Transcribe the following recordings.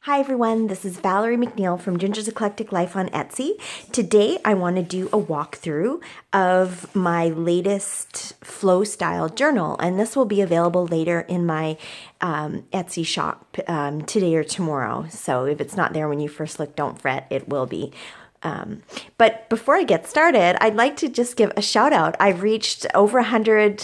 Hi everyone, this is Valerie McNeil from Ginger's Eclectic Life on Etsy. Today I want to do a walkthrough of my latest flow style journal, and this will be available later in my Etsy shop today or tomorrow. So if it's not there when you first look, don't fret, it will be. But before I get started, I'd like to just give a shout out. I've reached over 100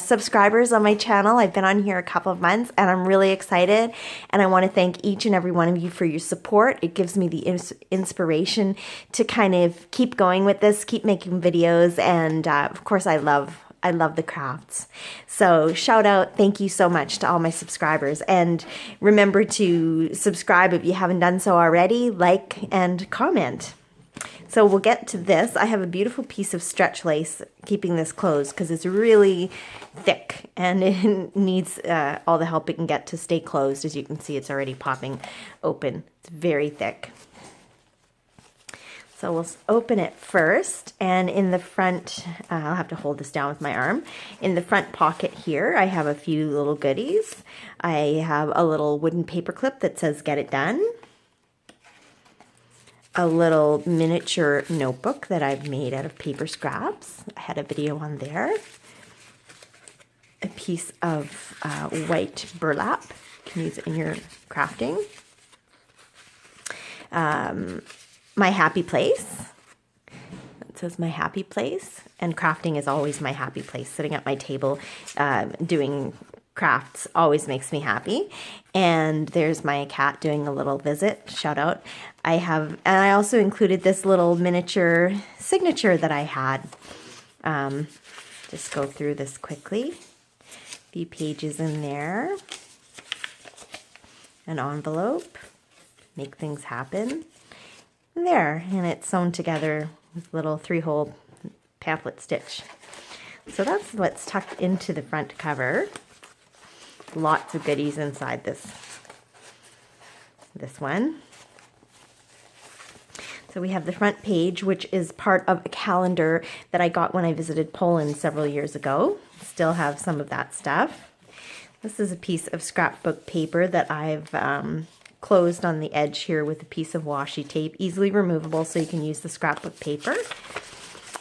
subscribers on my channel. I've been on here a couple of months and I'm really excited. And I want to thank each and every one of you for your support. It gives me the inspiration to kind of keep going with this, keep making videos. And of course, I love the crafts. So shout out, thank you so much to all my subscribers. And remember to subscribe if you haven't done so already, like and comment. So we'll get to this. I have a beautiful piece of stretch lace keeping this closed because it's really thick and it needs all the help it can get to stay closed. As you can see, it's already popping open. It's very thick. So we'll open it first, and in the front, I'll have to hold this down with my arm. In the front pocket here, I have a few little goodies. I have a little wooden paper clip that says "Get It Done." A little miniature notebook that I've made out of paper scraps. I had a video on there. A piece of white burlap. You can use it in your crafting. My happy place. It says my happy place. And crafting is always my happy place. Sitting at my table doing crafts always makes me happy. And there's my cat doing a little visit. Shout out. And I also included this little miniature signature that I had. Just go through this quickly. A few pages in there. An envelope. Make things happen. There, and it's sewn together with little 3-hole pamphlet stitch. So that's what's tucked into the front cover. Lots of goodies inside this one. So we have the front page, which is part of a calendar that I got when I visited Poland several years ago. Still have some of that stuff. This is a piece of scrapbook paper that I've closed on the edge here with a piece of washi tape, easily removable, so you can use the scrapbook paper.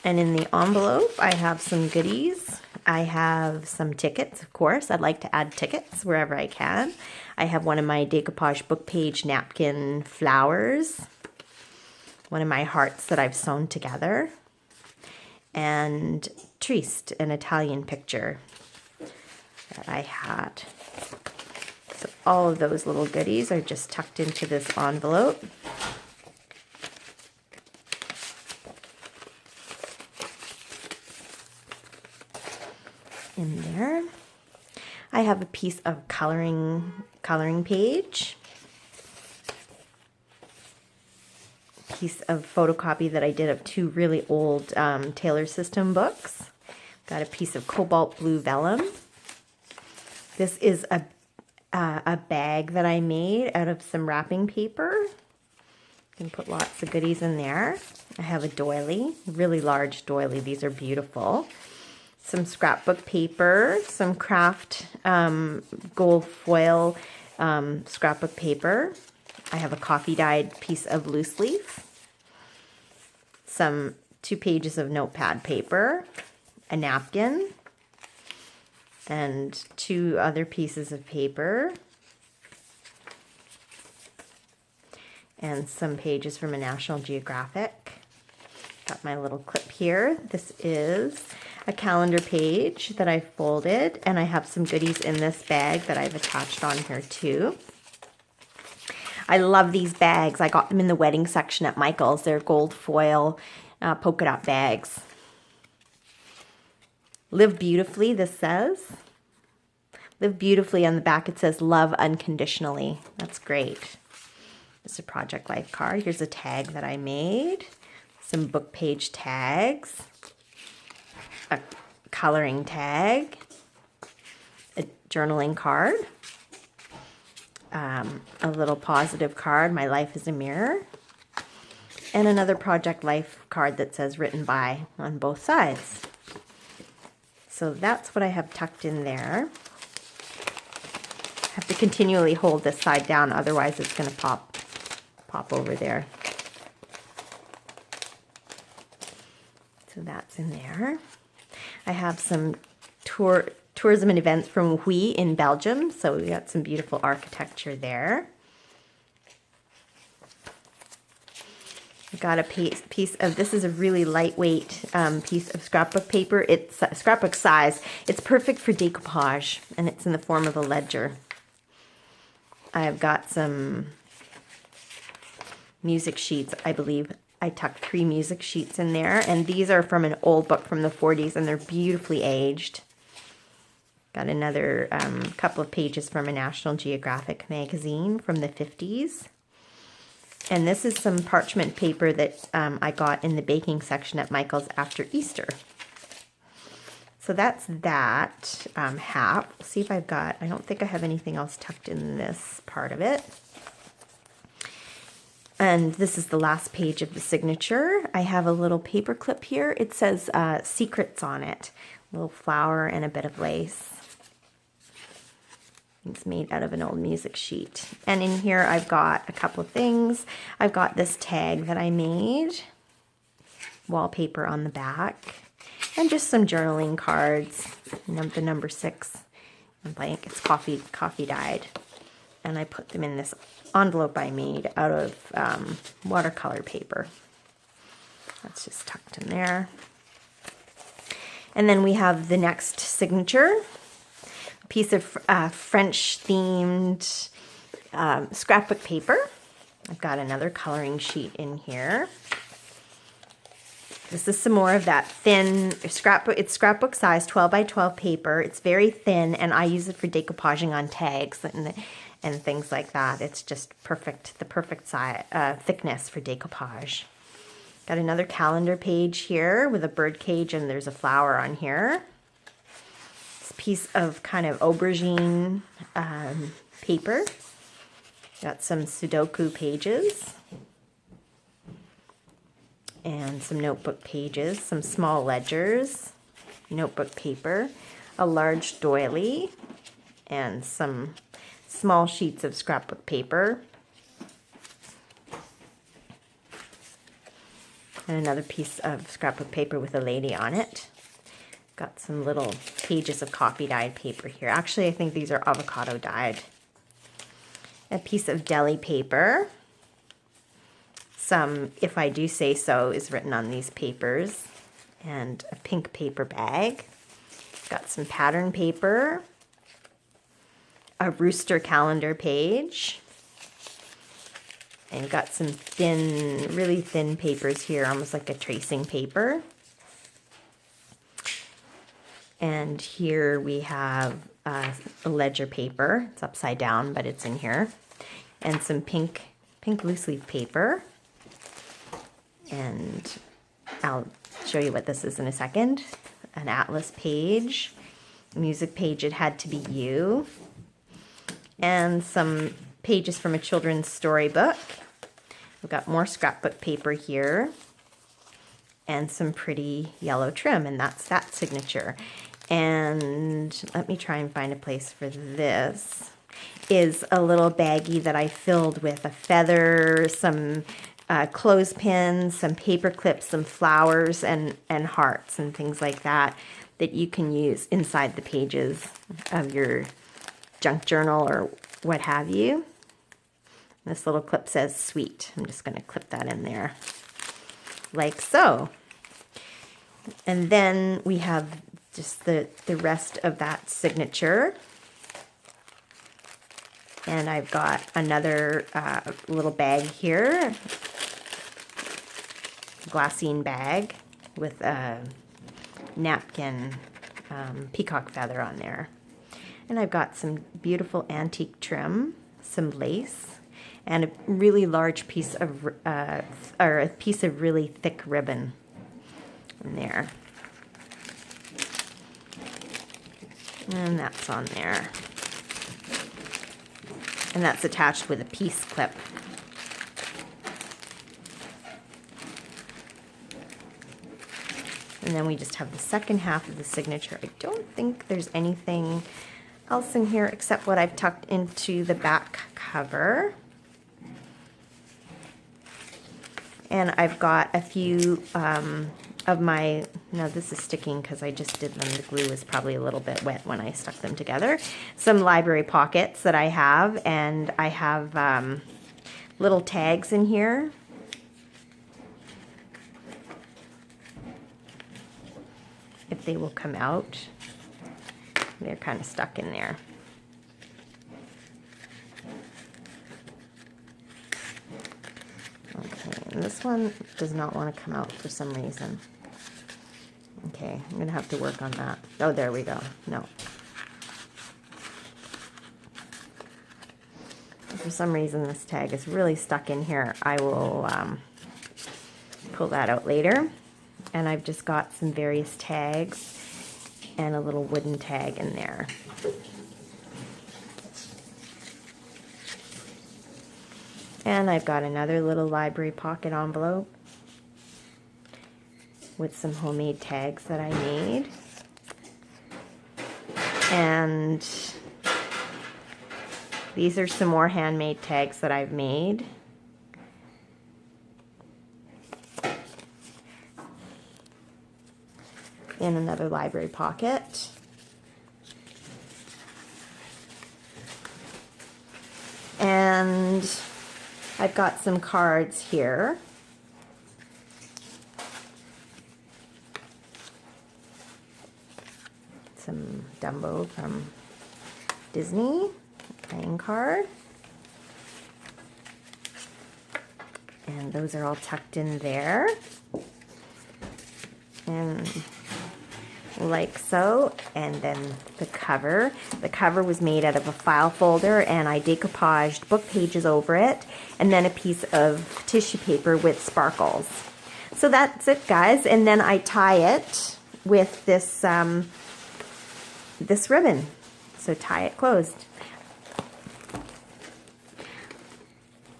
And in the envelope, I have some goodies. I have some tickets, of course. I'd like to add tickets wherever I can. I have one of my decoupage book page napkin flowers, one of my hearts that I've sewn together, and Triste, an Italian picture that I had. So all of those little goodies are just tucked into this envelope. In there, I have a piece of coloring page, a piece of photocopy that I did of 2 really old Taylor System books. Got a piece of cobalt blue vellum. This is a bag that I made out of some wrapping paper. You can put lots of goodies in there. I have a doily, really large doily. These are beautiful. Some scrapbook paper, some craft gold foil scrapbook paper. I have a coffee dyed piece of loose leaf. Some 2 pages of notepad paper, a napkin, and 2 other pieces of paper, and some pages from a National Geographic. Got my little clip here. This is a calendar page that I folded, and I have some goodies in this bag that I've attached on here too. I love these bags. I got them in the wedding section at Michael's. They're gold foil polka dot bags. Live beautifully, this says. Live beautifully. On the back it says love unconditionally. That's great. It's a Project Life card. Here's a tag that I made. Some book page tags. A coloring tag. A journaling card. A little positive card. My life is a mirror. And another Project Life card that says written by on both sides. So that's what I have tucked in there. have to continually hold this side down, otherwise it's going to pop over there. So that's in there. I have some tourism and events from Huy in Belgium, so we got some beautiful architecture there. I got a piece of, this is a really lightweight piece of scrapbook paper. It's scrapbook size. It's perfect for decoupage, and it's in the form of a ledger. I've got some music sheets. I believe I tucked 3 music sheets in there, and these are from an old book from the 40s, and they're beautifully aged. Got another couple of pages from a National Geographic magazine from the 50s. And this is some parchment paper that I got in the baking section at Michael's after Easter. So that's that hat. We'll see if I've got, I don't think I have anything else tucked in this part of it. And this is the last page of the signature. I have a little paper clip here. It says secrets on it. A little flower and a bit of lace. It's made out of an old music sheet. And in here I've got a couple of things. I've got this tag that I made, wallpaper on the back, and just some journaling cards. The number 6 and blank. It's coffee dyed. And I put them in this envelope I made out of watercolor paper. That's just tucked in there. And then we have the next signature. Piece of French-themed scrapbook paper. I've got another coloring sheet in here. This is some more of that thin scrapbook. It's scrapbook size, 12 by 12 paper. It's very thin, and I use it for decoupaging on tags and things like that. It's just perfect, the perfect size, thickness for decoupage. Got another calendar page here with a bird cage, and there's a flower on here. Piece of kind of aubergine paper. Got some Sudoku pages and some notebook pages, some small ledgers, notebook paper, a large doily, and some small sheets of scrapbook paper, and another piece of scrapbook paper with a lady on it. Got some little pages of coffee dyed paper here. Actually, I think these are avocado dyed. A piece of deli paper. Some "If I Do Say So" is written on these papers. And a pink paper bag. Got some pattern paper. A rooster calendar page. And got some thin, really thin papers here, almost like a tracing paper. And here we have a ledger paper. It's upside down, but it's in here. And some pink loose leaf paper. And I'll show you what this is in a second. An atlas page, music page, It Had to Be You. And some pages from a children's storybook. We've got more scrapbook paper here. And some pretty yellow trim, and that's that signature. And let me try and find a place for this. Is a little baggie that I filled with a feather, some clothespins, some paper clips, some flowers, and hearts and things like that you can use inside the pages of your junk journal or what have you. This little clip says "sweet." I'm just going to clip that in there like so. And then we have just the rest of that signature. And I've got another little bag here, glassine bag with a napkin peacock feather on there. And I've got some beautiful antique trim, some lace, and a really large piece of, or a piece of really thick ribbon in there. And that's on there. And that's attached with a piece clip. And then we just have the second half of the signature. I don't think there's anything else in here except what I've tucked into the back cover. And I've got a few of my, no, this is sticking because I just did them. The glue was probably a little bit wet when I stuck them together. Some library pockets that I have, and I have little tags in here. If they will come out. They're kind of stuck in there. Okay, and this one does not want to come out for some reason. Okay, I'm going to have to work on that. Oh, there we go. No. For some reason, this tag is really stuck in here. I will pull that out later. And I've just got some various tags and a little wooden tag in there. And I've got another little library pocket envelope with some homemade tags that I made. And these are some more handmade tags that I've made. In another library pocket. And I've got some cards here. Some Dumbo from Disney, playing card. And those are all tucked in there. And like so, and then the cover. The cover was made out of a file folder, and I decoupaged book pages over it, and then a piece of tissue paper with sparkles. So that's it, guys, and then I tie it with this this ribbon. So tie it closed.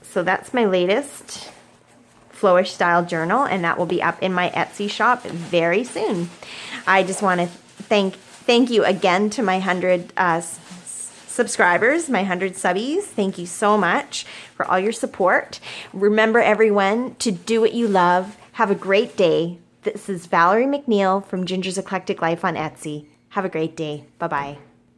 So that's my latest Flowish style journal, and that will be up in my Etsy shop very soon. I just want to thank you again to my 100 subscribers, my 100 subbies. Thank you so much for all your support. Remember, everyone, to do what you love. Have a great day. This is Valerie McNeil from Ginger's Eclectic Life on Etsy. Have a great day. Bye-bye.